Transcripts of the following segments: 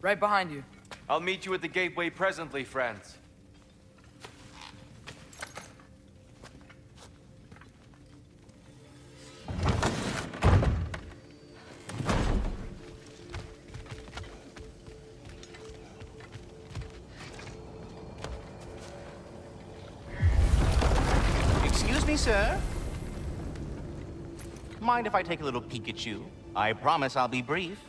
Right behind you. I'll meet you at the gateway presently, friends. Excuse me, sir. Mind if I take a little peek at you? I promise I'll be brief.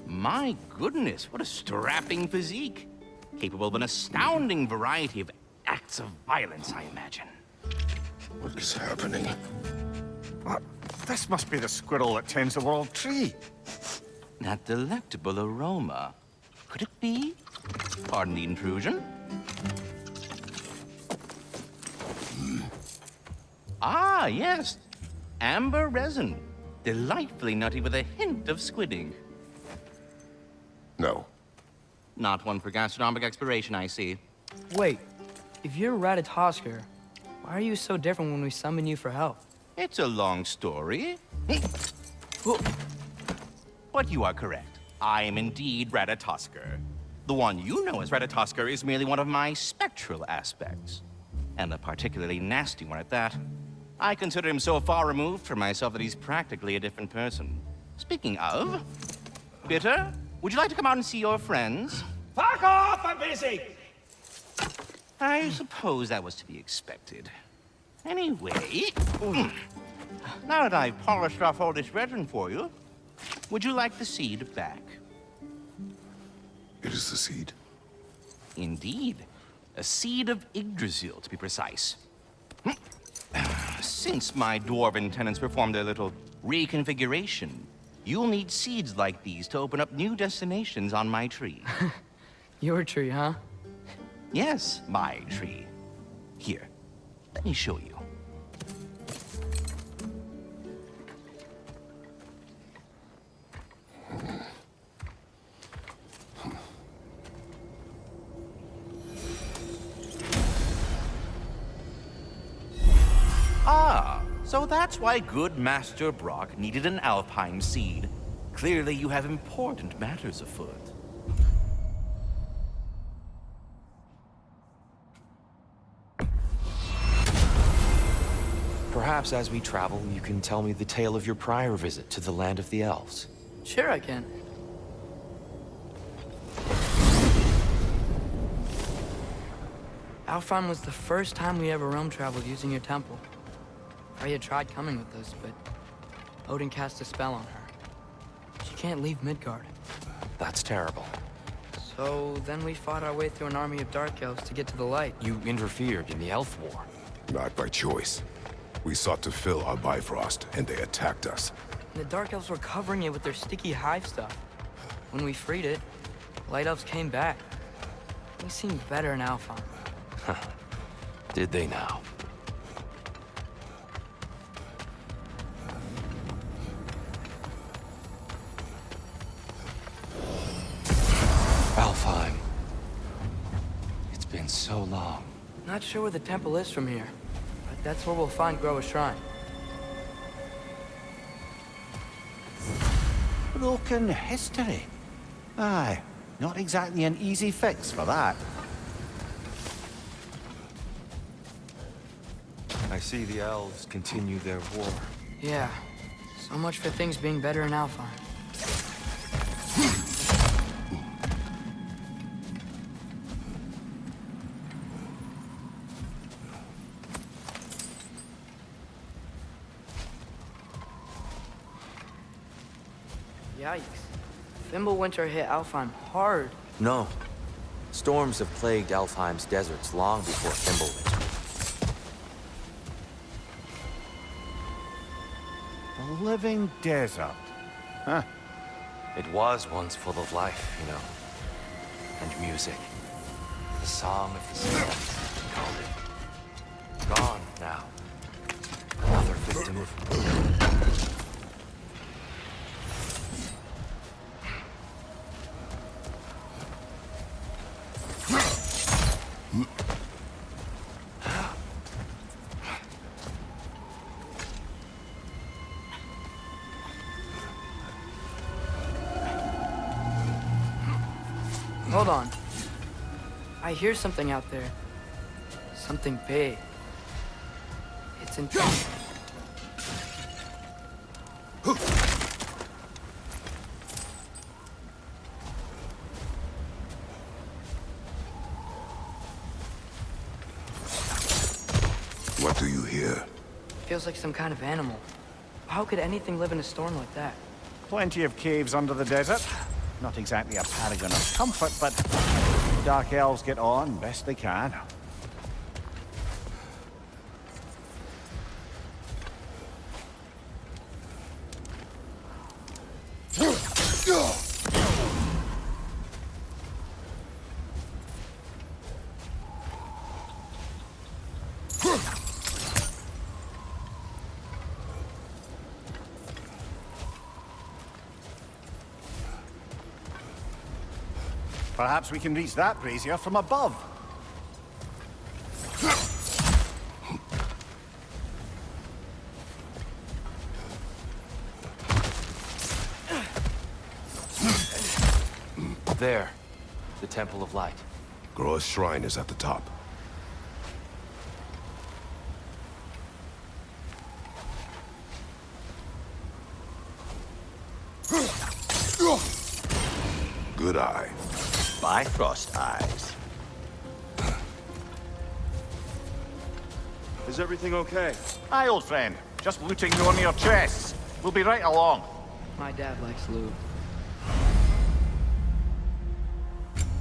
My goodness, what a strapping physique. Capable of an astounding variety of acts of violence, I imagine. What is happening? What? This must be the squirrel that tends the world tree. That delectable aroma. Could it be? Pardon the intrusion. Ah, yes. Amber resin. Delightfully nutty with a hint of squidding. No. Not one for gastronomic exploration, I see. Wait, if you're Ratatoskr, why are you so different when we summon you for help? It's a long story. But you are correct. I am indeed Ratatoskr. The one you know as Ratatoskr is merely one of my spectral aspects. And a particularly nasty one at that. I consider him so far removed from myself that he's practically a different person. Speaking of... Bitter, would you like to come out and see your friends? Fuck off! I'm busy! I suppose that was to be expected. Anyway... Now that I've polished off all this resin for you, would you like the seed back? It is the seed. Indeed. A seed of Yggdrasil, to be precise. Since my dwarven tenants performed their little reconfiguration, you'll need seeds like these to open up new destinations on my tree. Your tree, huh? Yes, my tree. Here, let me show you. Ah, so that's why good Master Brock needed an Alpine seed. Clearly you have important matters afoot. Perhaps as we travel, you can tell me the tale of your prior visit to the land of the elves. Sure I can. Alfheim was the first time we ever realm traveled using your temple. Freya tried coming with us, but Odin cast a spell on her. She can't leave Midgard. That's terrible. So then we fought our way through an army of dark elves to get to the light. You interfered in the elf war. Not by choice. We sought to fill our Bifrost, and they attacked us. And the dark elves were covering it with their sticky hive stuff. When we freed it, light elves came back. They seemed better in Alfheim. Did they now? Alfheim. It's been so long. Not sure where the temple is from here, but that's where we'll find Groa's shrine. Broken history. Aye, not exactly an easy fix for that. I see the elves continue their war. Yeah, so much for things being better in Alfheim. Yikes. Fimbulwinter hit Alfheim hard. No. Storms have plagued Alfheim's deserts long before Fimbulwinter. The living desert. Huh. It was once full of life, you know. And music. The song of the sea. Called it. Gone now. Another victim of... I hear something out there. Something big. It's intense. What do you hear? Feels like some kind of animal. How could anything live in a storm like that? Plenty of caves under the desert. Not exactly a paragon of comfort, but dark elves get on best they can. Perhaps we can reach that brazier from above. There. The Temple of Light. Groa's shrine is at the top. Good eye. Bifrost eyes. Is everything okay? Aye, old friend. Just looting on your chests. We'll be right along. My dad likes loot.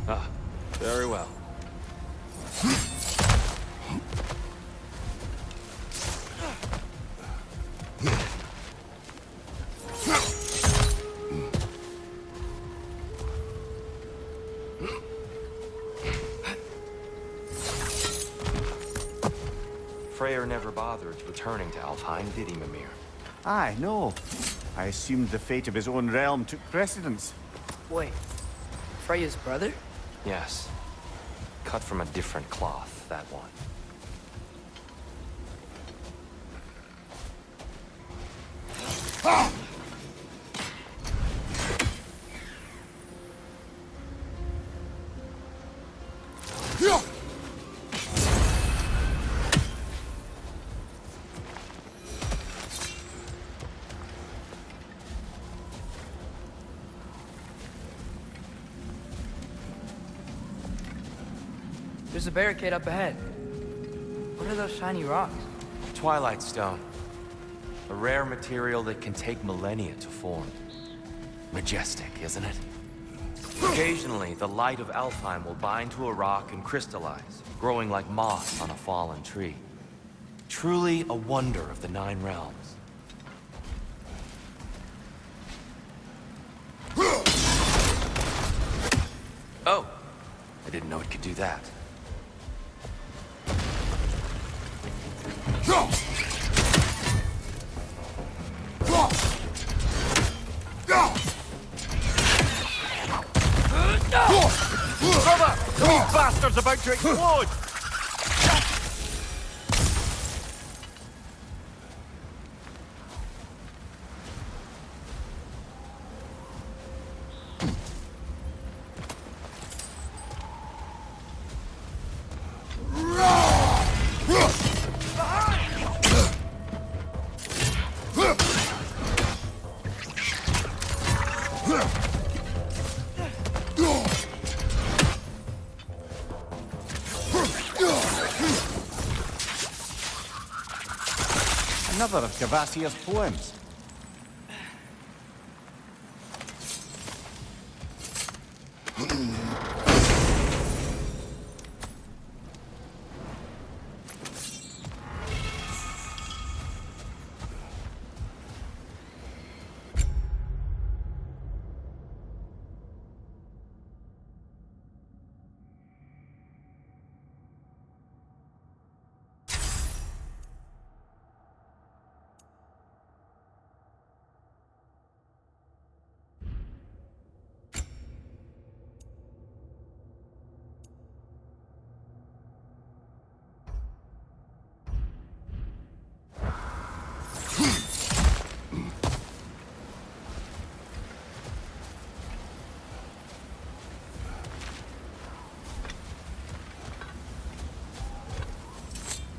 Ah, very well. Freyr never bothered returning to Alfheim, did he, Mimir? Aye, no. I assumed the fate of his own realm took precedence. Wait, Freya's brother? Yes. Cut from a different cloth, that one. There's a barricade up ahead. What are those shiny rocks? Twilight Stone. A rare material that can take millennia to form. Majestic, isn't it? Occasionally, the light of Alfheim will bind to a rock and crystallize, growing like moss on a fallen tree. Truly a wonder of the Nine Realms. Oh! I didn't know it could do that. Brother! The wee bastard's about to explode! Another of Cavassia's poems.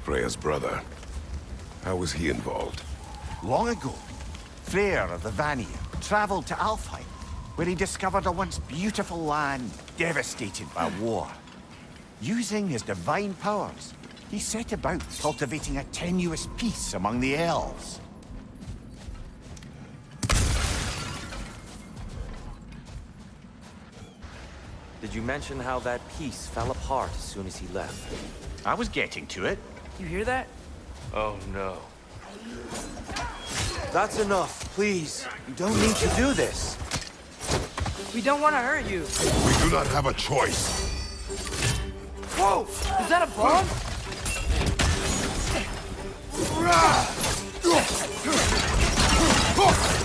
Freya's brother. How was he involved? Long ago, Freyr of the Vanir traveled to Alfheim, where he discovered a once beautiful land devastated by war. Using his divine powers, he set about cultivating a tenuous peace among the elves. Did you mention how that peace fell apart as soon as he left? I was getting to it. You hear that? Oh no. That's enough, please. You don't need to do this. We don't want to hurt you. We do not have a choice. Whoa! Is that a bomb?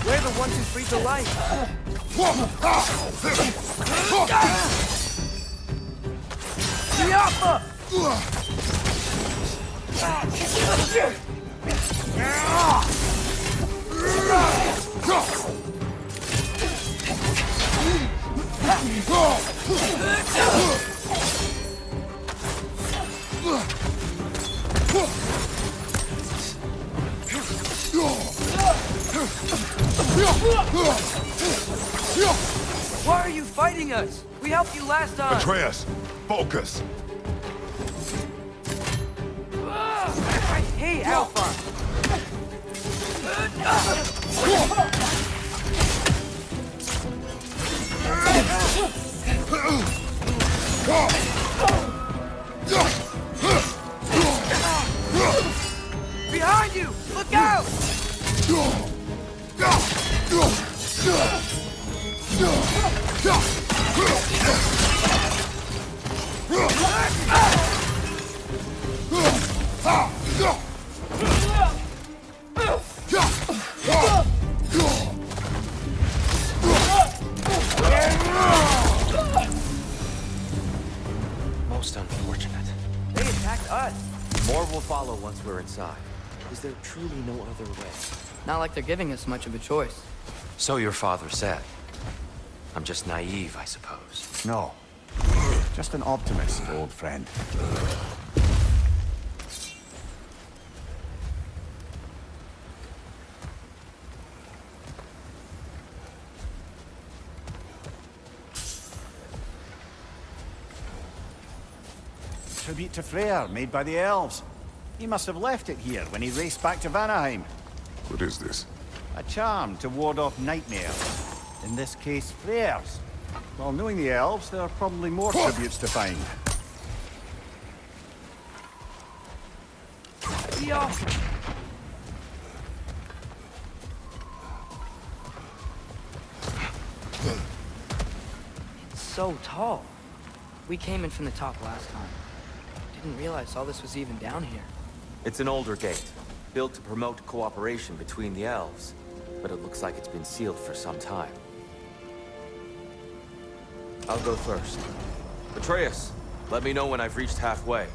We're the ones who freed the light. Yappa! Why are you fighting us? We helped you last time. Atreus, focus. I hate Alpha. Behind you! Look out! Most unfortunate. They attacked us. More will follow once we're inside. Is there truly no other way? Not like they're giving us much of a choice. So your father said. I'm just naive, I suppose. No. Just an optimist, old friend. Tribute to Freyr, made by the elves. He must have left it here when he raced back to Vanaheim. What is this? A charm to ward off nightmares. In this case, Freyr's. Well, knowing the elves, there are probably more tributes to find. Be off! It's so tall. We came in from the top last time. Didn't realize all this was even down here. It's an older gate, built to promote cooperation between the elves. But it looks like it's been sealed for some time. I'll go first. Atreus, let me know when I've reached halfway.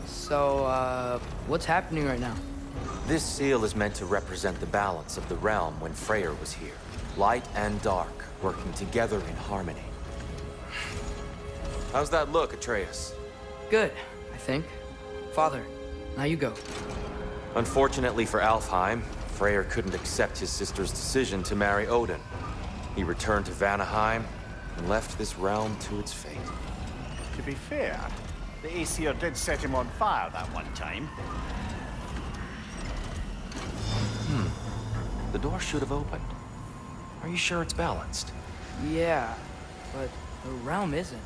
So, what's happening right now? This seal is meant to represent the balance of the realm when Freyr was here. Light and dark, working together in harmony. How's that look, Atreus? Good, I think. Father, now you go. Unfortunately for Alfheim, Freyr couldn't accept his sister's decision to marry Odin. He returned to Vanaheim and left this realm to its fate. To be fair, the Aesir did set him on fire that one time. The door should have opened. Are you sure it's balanced? Yeah, but the realm isn't.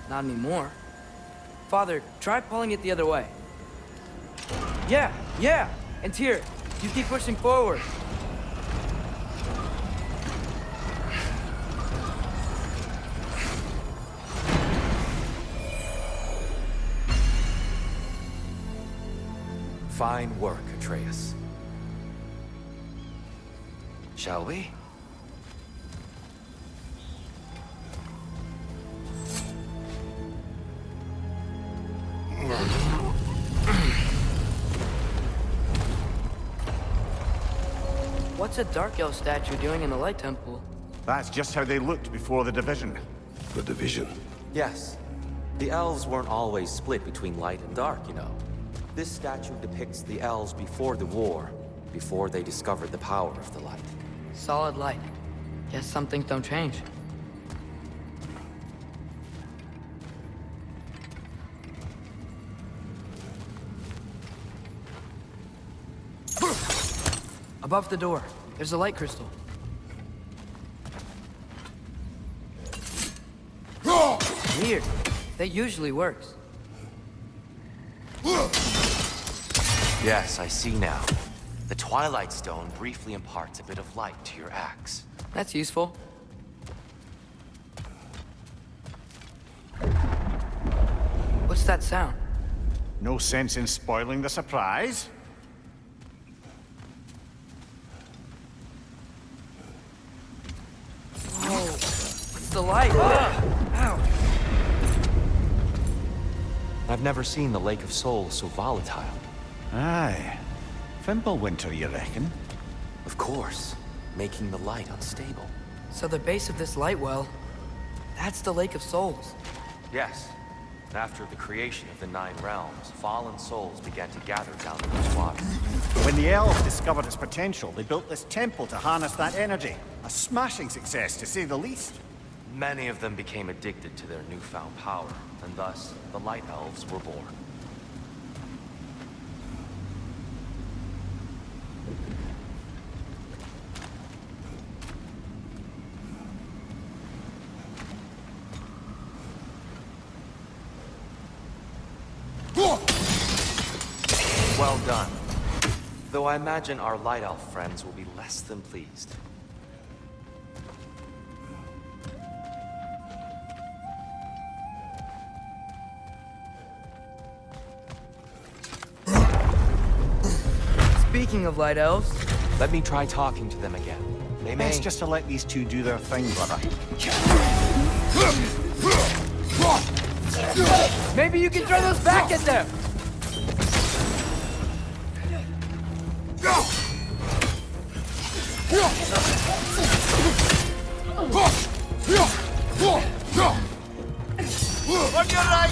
Not anymore. Father, try pulling it the other way. Yeah! And here, you keep pushing forward. Fine work, Atreus. Shall we? What's a Dark Elf statue doing in the Light Temple? That's just how they looked before the division. The division. Yes. The elves weren't always split between light and dark, you know. This statue depicts the elves before the war, before they discovered the power of the light. Solid light. Guess some things don't change. Above the door, there's a light crystal. Weird. That usually works. Yes, I see now. The Twilight Stone briefly imparts a bit of light to your axe. That's useful. What's that sound? No sense in spoiling the surprise. Whoa. It's the light. Ow. I've never seen the Lake of Souls so volatile. Aye. Fimbulwinter, you reckon? Of course, making the light unstable. So the base of this light well, that's the Lake of Souls. Yes. After the creation of the Nine Realms, fallen souls began to gather down in those waters. When the elves discovered its potential, they built this temple to harness that energy. A smashing success, to say the least. Many of them became addicted to their newfound power, and thus, the Light Elves were born. Well done. Though I imagine our Light Elf friends will be less than pleased. Speaking of light elves, Let me try talking to them again. They may... Best just to let these two do their thing, brother. maybe you can throw those back at them! On your right!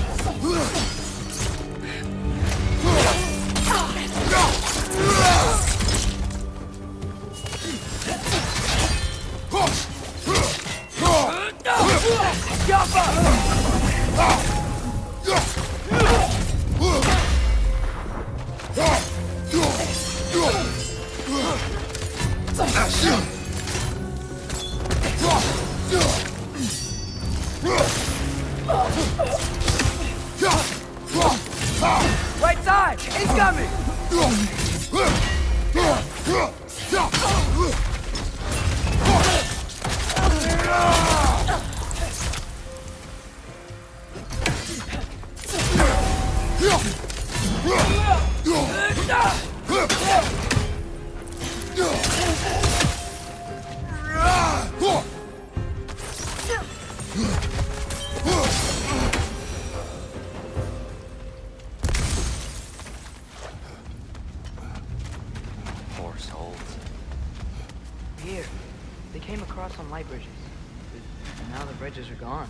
Right side! Incoming! Poor souls. Here, they came across on light bridges. But now the bridges are gone.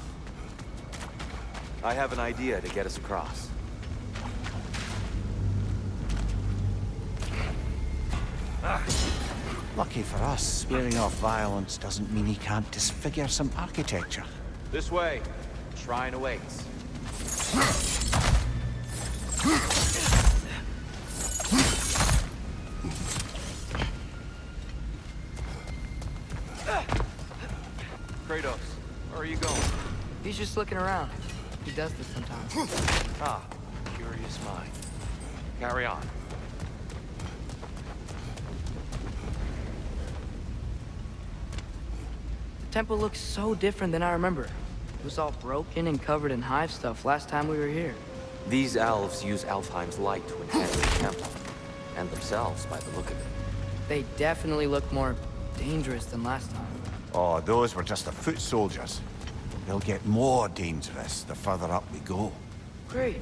I have an idea to get us across. Lucky for us, swearing off violence doesn't mean he can't disfigure some architecture. This way. Shrine awaits. Kratos, where are you going? He's just looking around. He does this sometimes. Ah, curious mind. Carry on. The temple looks so different than I remember. It was all broken and covered in hive stuff last time we were here. These elves use Alfheim's light to enhance the temple, and themselves by the look of it. They definitely look more dangerous than last time. Oh, those were just the foot soldiers. They'll get more dangerous the further up we go. Great.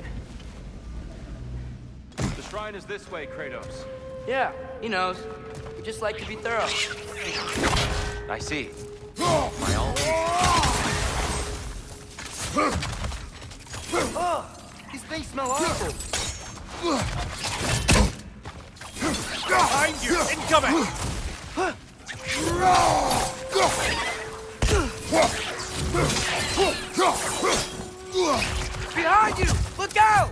The shrine is this way, Kratos. Yeah, he knows. We just like to be thorough. I see. By all means. These things smell awful. Behind you! Incoming! Behind you! Look out!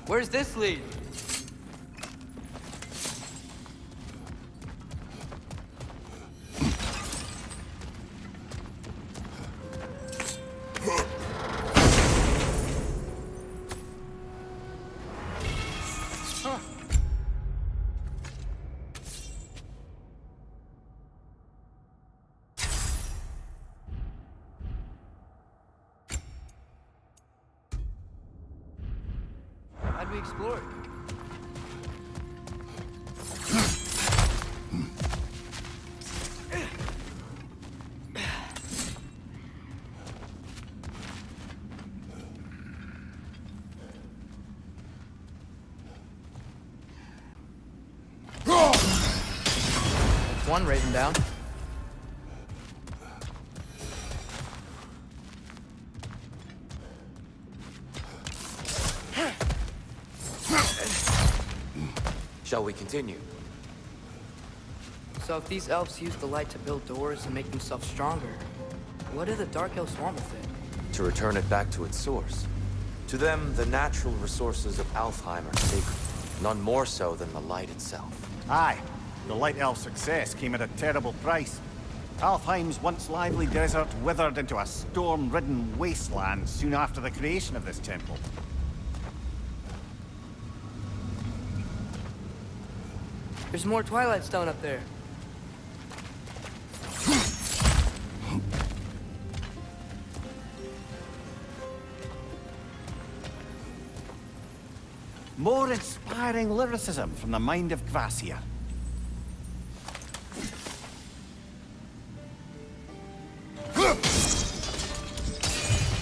Where's this lead? How'd we explore it? That's one raven down. Shall we continue? So if these elves use the light to build doors and make themselves stronger, what do the Dark Elves want with it? To return it back to its source. To them, the natural resources of Alfheim are sacred. None more so than the light itself. Aye, the Light Elf success came at a terrible price. Alfheim's once lively desert withered into a storm-ridden wasteland soon after the creation of this temple. There's more Twilight Stone up there. More inspiring lyricism from the mind of Gracia.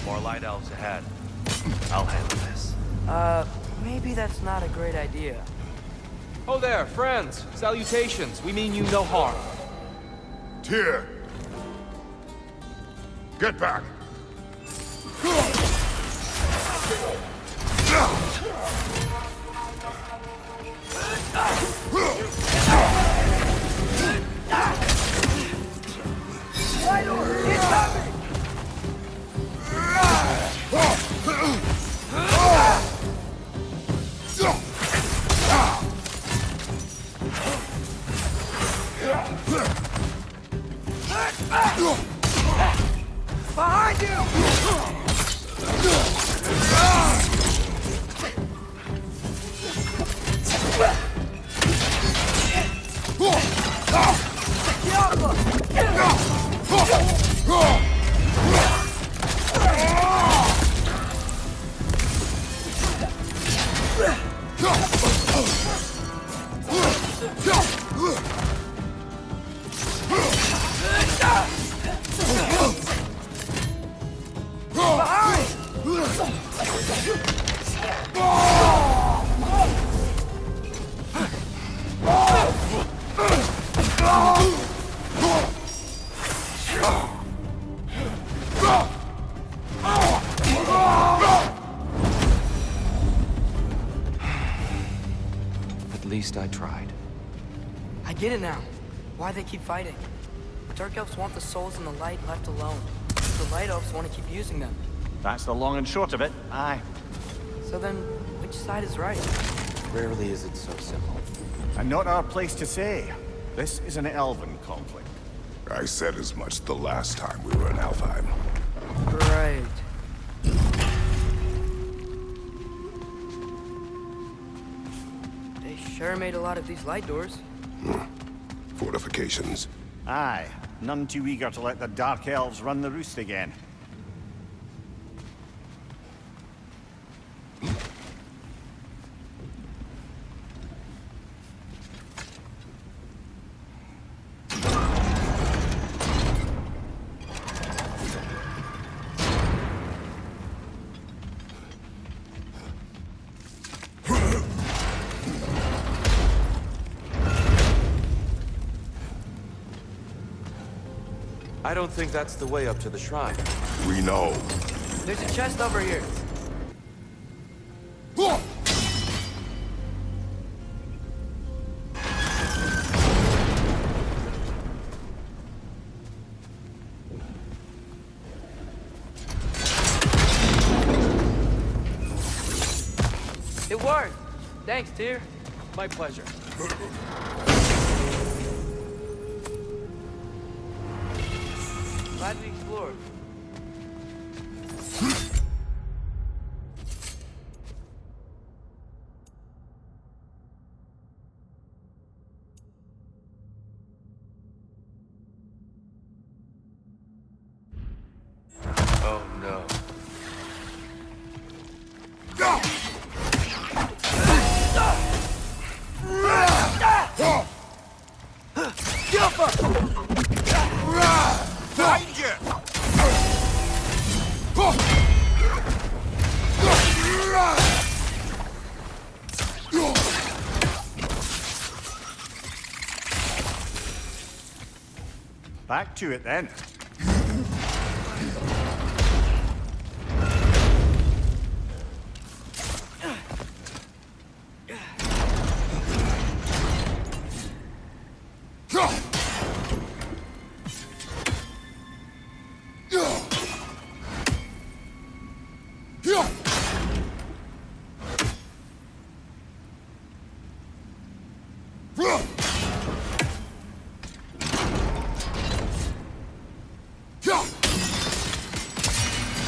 More light elves ahead. I'll handle this. Maybe that's not a great idea. Oh there, friends. Salutations. We mean you no harm. Tyr! Get back! Behind you! At least I tried. I get it now. Why they keep fighting. The Dark Elves want the souls and the light left alone. The Light Elves want to keep using them. That's the long and short of it, aye. So then, which side is right? Rarely is it so simple. And not our place to say. This is an elven conflict. I said as much the last time we were in Alfheim. Right. They sure made a lot of these light doors. Fortifications. Aye, none too eager to let the Dark Elves run the roost again. I don't think that's the way up to the shrine. We know. There's a chest over here. It worked. Thanks, Tyr. My pleasure. Glad we explored. Oh no. Behind you! Back to it then.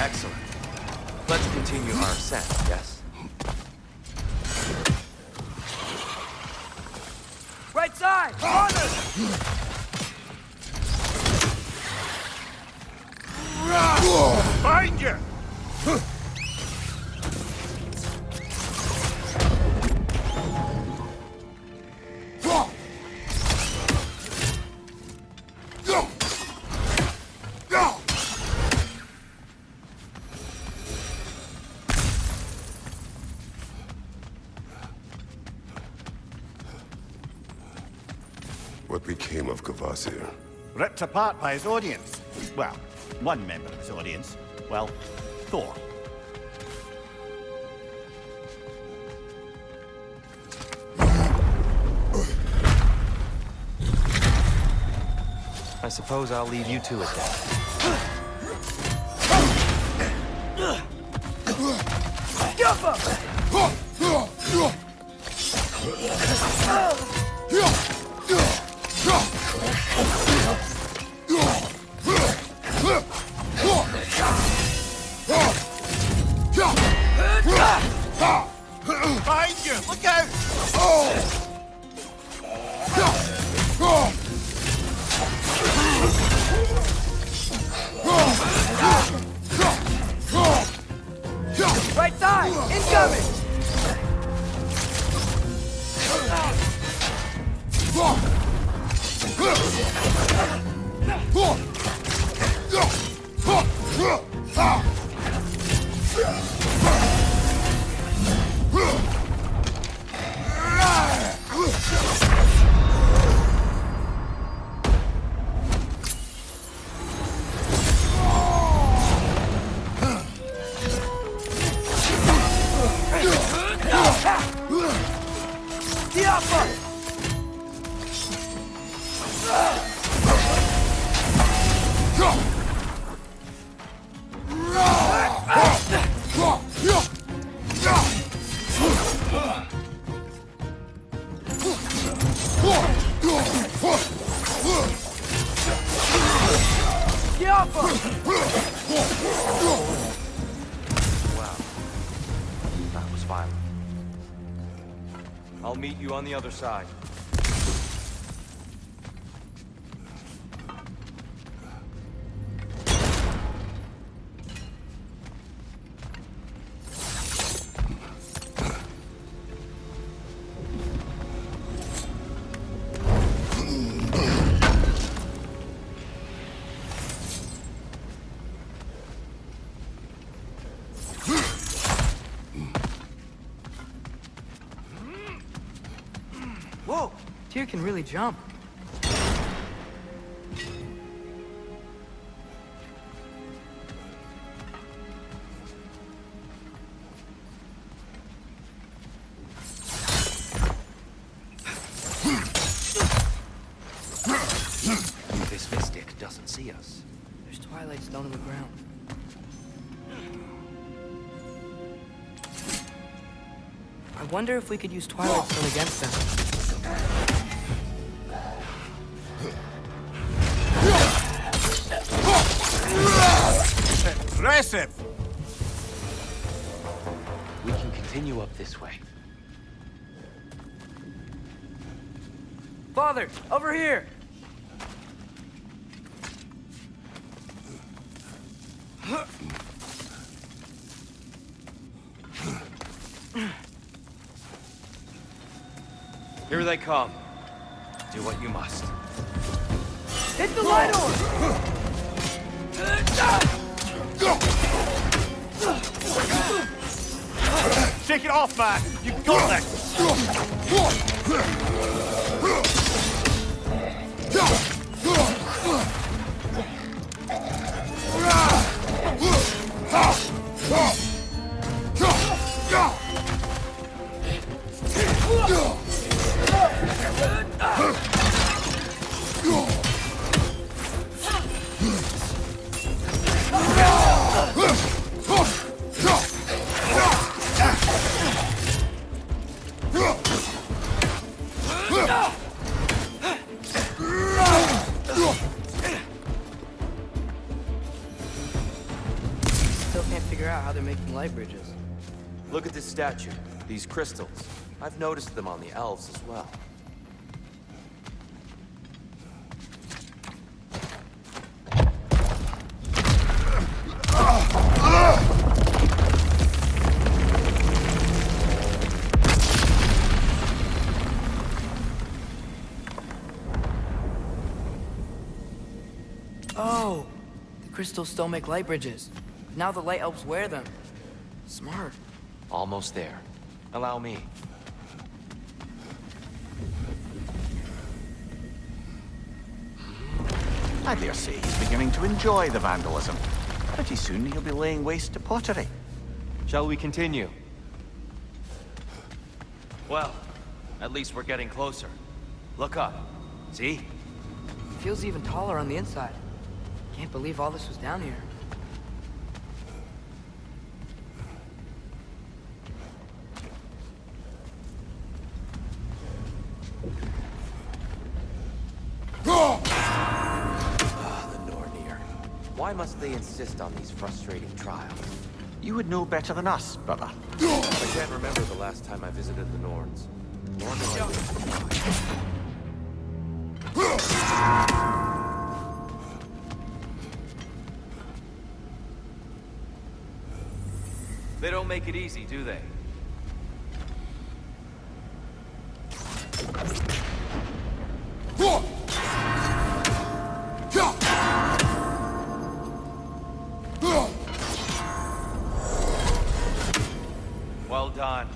Excellent. Let's continue our ascent, yes? Right side! On us! Behind you! What became of Kvasir? Ripped apart by his audience. Well, one member of his audience. Well, Thor. I suppose I'll leave you to it then. Behind you! Look out! Right side! Incoming! Wow. That was violent. I'll meet you on the other side. Whoa! Tyr can really jump. see us. There's Twilight Stone in the ground. I wonder if we could use Twilight Stone against them. Impressive! We can continue up this way. Father, over here! Here they come. Do what you must. Hit the light orb! Shake it off, man! You got this! Still can't figure out how they're making light bridges. Look at this statue. These crystals. I've noticed them on the elves as well. Oh! The crystals still make light bridges. Now the light elves wear them. Smart. Almost there. Allow me. I dare say he's beginning to enjoy the vandalism. Pretty soon he'll be laying waste to pottery. Shall we continue? Well, at least we're getting closer. Look up. See? It feels even taller on the inside. Can't believe all this was down here. The Nornir. Why must they insist on these frustrating trials? You would know better than us, brother. I can't remember the last time I visited the Norns. Nor do I wish to. They don't make it easy, do they? Well done.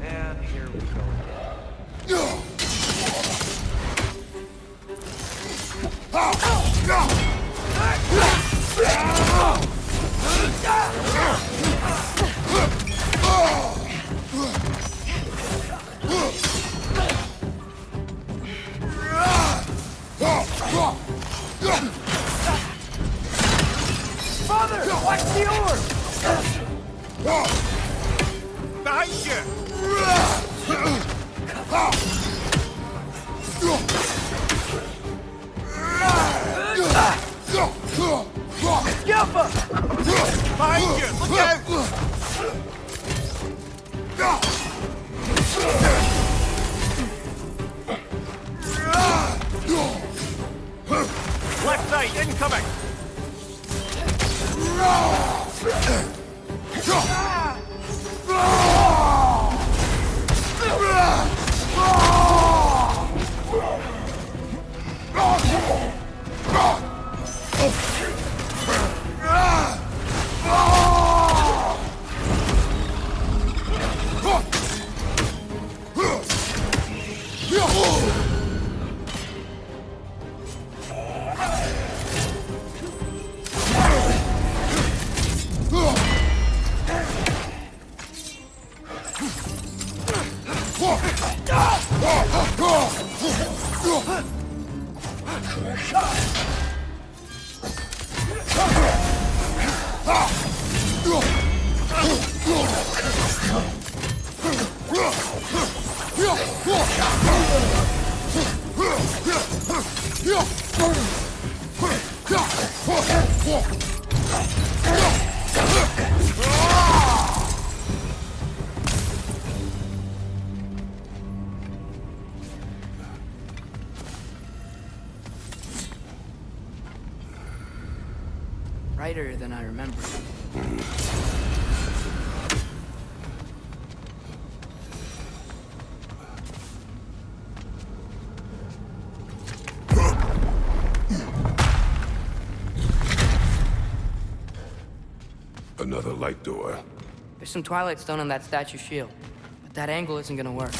And here we go again. Father! Watch the orb! Behind you! Scalpa! Behind you! Look out! Left coming! Brighter than I remember. Another light door. There's some Twilight Stone on that statue shield, but that angle isn't gonna work.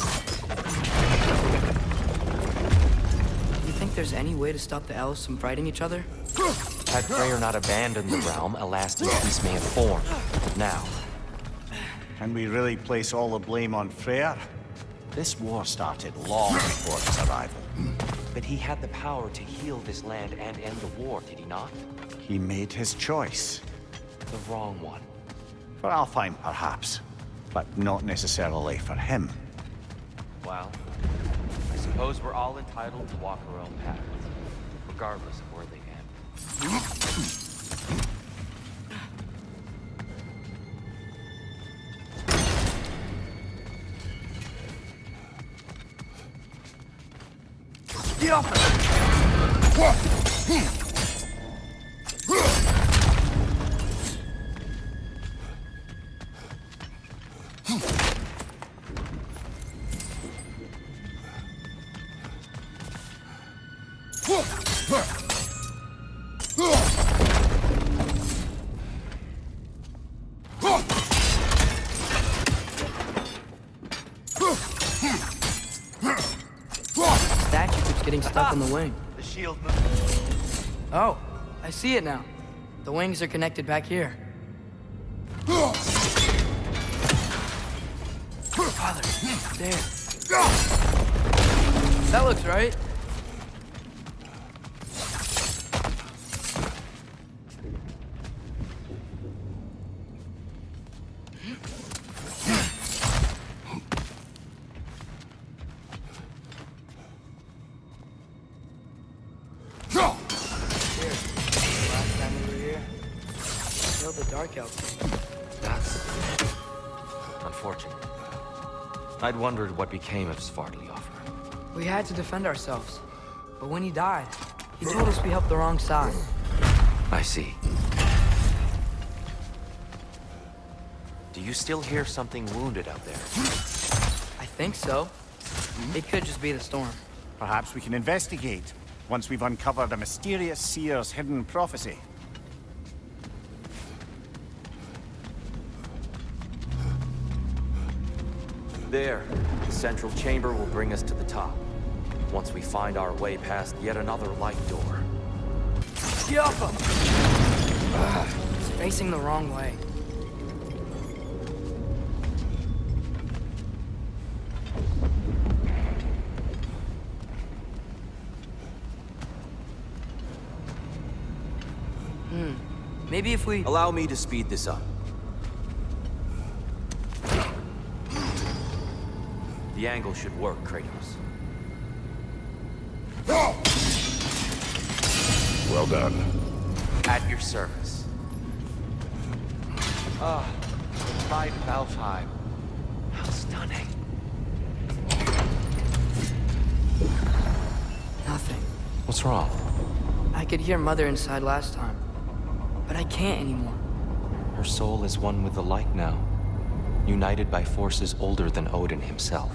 You think there's any way to stop the elves from fighting each other? Had Freyr not abandoned the realm, a lasting peace may have formed. But now, Can we really place all the blame on Freyr? This war started long before his arrival. but he had the power to heal this land and end the war, did he not? He made his choice. The wrong one. For Alfheim, perhaps. But not necessarily for him. Well, I suppose we're all entitled to walk our own paths, regardless of where they end. Get off me! Statue keeps getting stuck in the wing. The shield moved. Oh, I see it now. The wings are connected back here. Father, there. That looks right. Last time we were here, killed the Dark Elf. That's unfortunate. I'd wondered what became of Svartalfheim. We had to defend ourselves. But when he died, he told us we helped the wrong side. I see. Do you still hear something wounded out there? I think so. It could just be the storm. Perhaps we can investigate, once we've uncovered a mysterious seer's hidden prophecy. There. The central chamber will bring us to the top. Once we find our way past yet another light door. Get off him! It's facing the wrong way. Maybe if we... Allow me to speed this up. The angle should work, Kratos. Well done. At your service. Ah, the pride of Alfheim. How stunning. Nothing. What's wrong? I could hear Mother inside last time, but I can't anymore. Her soul is one with the light now, united by forces older than Odin himself.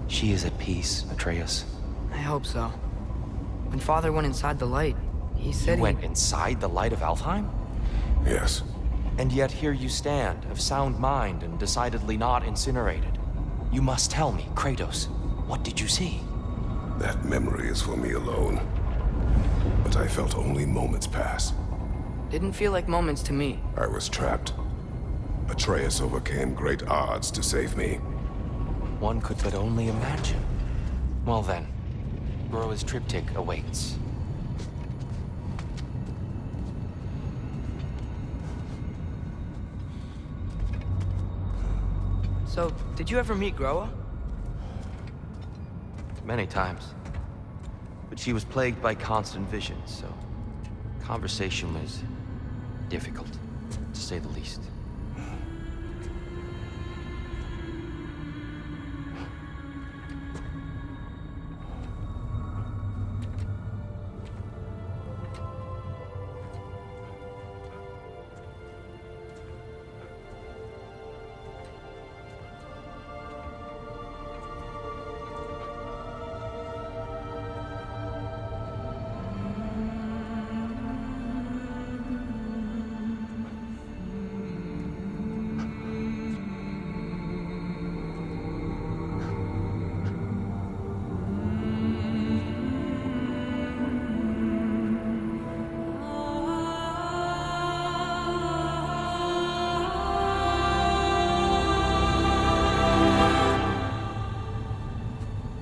She is at peace, Atreus. I hope so. When Father went inside the light, he said You went inside the light of Alfheim? Yes. And yet here you stand, of sound mind and decidedly not incinerated. You must tell me, Kratos, what did you see? That memory is for me alone. But I felt only moments pass. Didn't feel like moments to me. I was trapped. Atreus overcame great odds to save me. One could but only imagine. Well then, Groa's triptych awaits. So, did you ever meet Groa? Many times. But she was plagued by constant visions, so conversation was difficult, to say the least.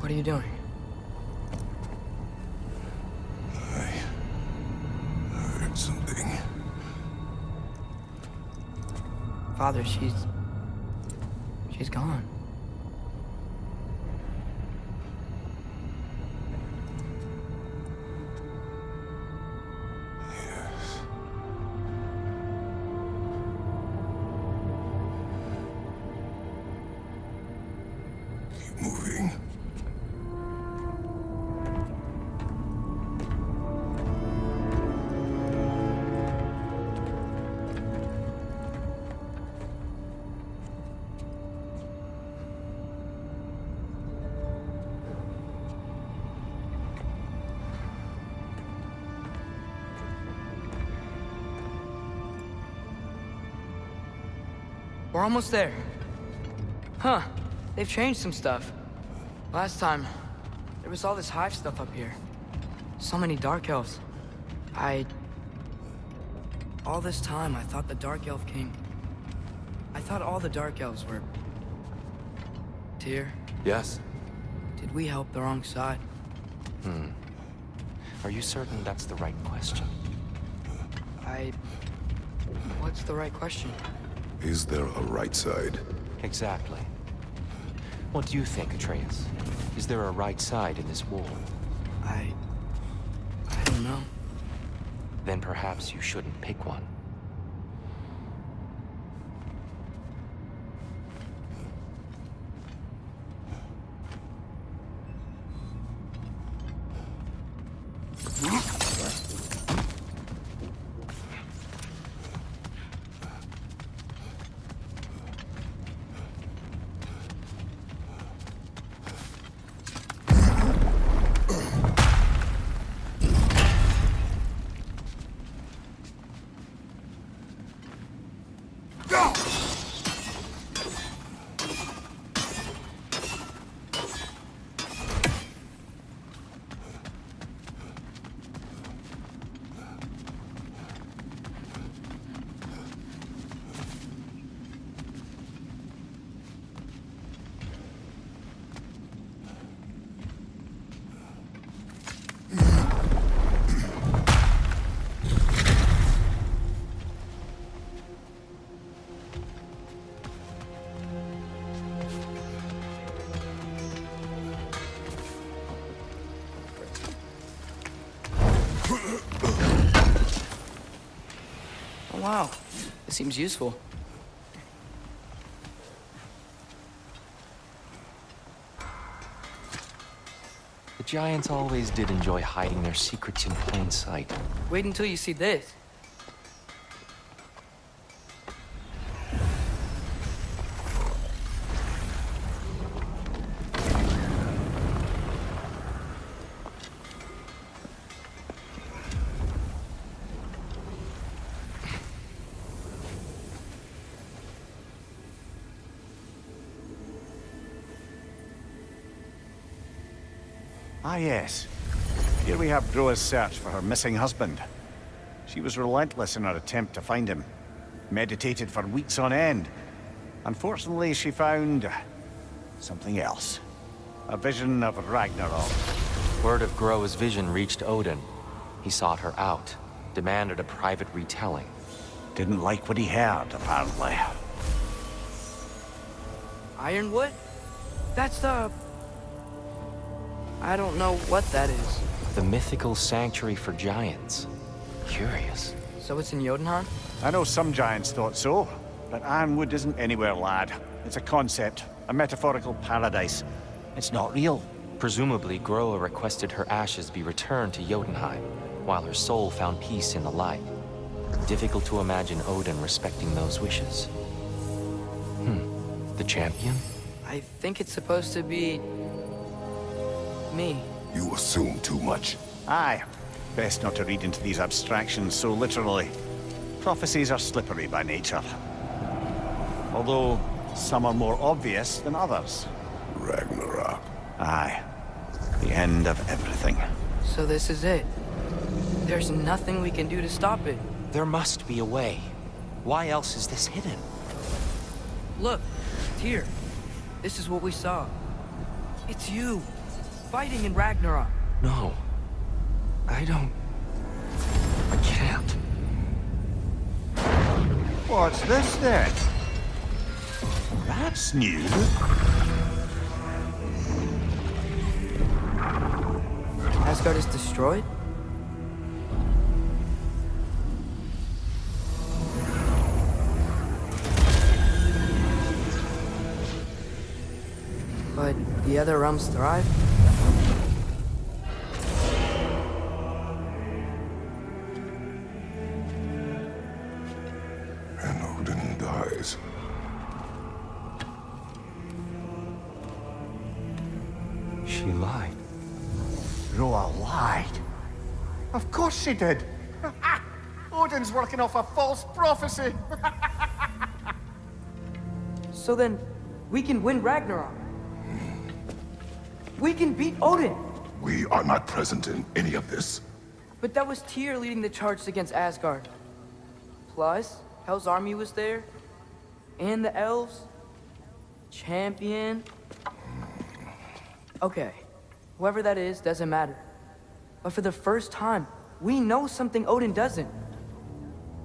What are you doing? I heard something. Father, she's gone. Yes. Keep moving. We're almost there. Huh. They've changed some stuff. Last time, there was all this hive stuff up here. So many Dark Elves. All this time, I thought the Dark Elf King... I thought all the Dark Elves were... Tyr, Yes? did we help the wrong side? Are you certain that's the right question? What's the right question? Is there a right side? Exactly. What do you think, Atreus? Is there a right side in this war? I don't know. Then perhaps you shouldn't pick one. Oh, wow. This seems useful. The The giants always did enjoy hiding their secrets in plain sight. Wait until you see this. Ah, yes. Here we have Groa's search for her missing husband. She was relentless in her attempt to find him. Meditated for weeks on end. Unfortunately, she found something else. A vision of Ragnarok. Word of Groa's vision reached Odin. He sought her out, demanded a private retelling. Didn't like what he heard, apparently. Ironwood? That's the... I don't know what that is. The mythical sanctuary for giants. Curious. So it's in Jotunheim? I know some giants thought so, but Ironwood isn't anywhere, lad. It's a concept, a metaphorical paradise. It's not real. Presumably, Groa requested her ashes be returned to Jotunheim, while her soul found peace in the light. Difficult to imagine Odin respecting those wishes. The champion? I think it's supposed to be... me. You assume too much. Aye. Best not to read into these abstractions so literally. Prophecies are slippery by nature. Although, some are more obvious than others. Ragnarok. Aye. The end of everything. So this is it. There's nothing we can do to stop it. There must be a way. Why else is this hidden? Look, Tyr. This is what we saw. It's you, fighting in Ragnarok. No. I can't. What's this then? That's new. Asgard is destroyed? But the other realms thrive? And Odin dies. She lied. Groa lied. Of course she did. Odin's working off a false prophecy. So then, we can win Ragnarok. We can beat Odin. We are not present in any of this. But that was Tyr leading the charge against Asgard. Plus, Hell's army was there. And the elves. Champion. Okay. Whoever that is doesn't matter. But for the first time, we know something Odin doesn't.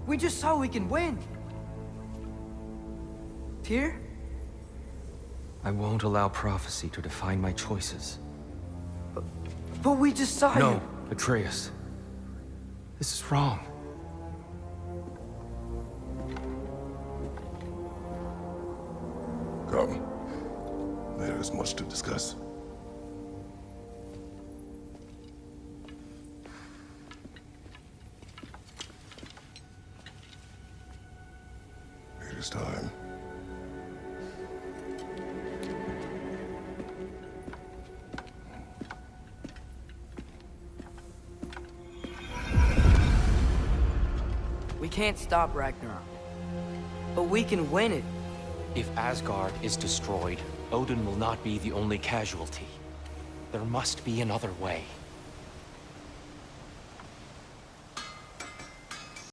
We just saw we can win. Tyr? I won't allow prophecy to define my choices. But we just saw you. No, Atreus. This is wrong. Come. There is much to discuss. It is time. We can't stop Ragnarok. But we can win it. If Asgard is destroyed, Odin will not be the only casualty. There must be another way.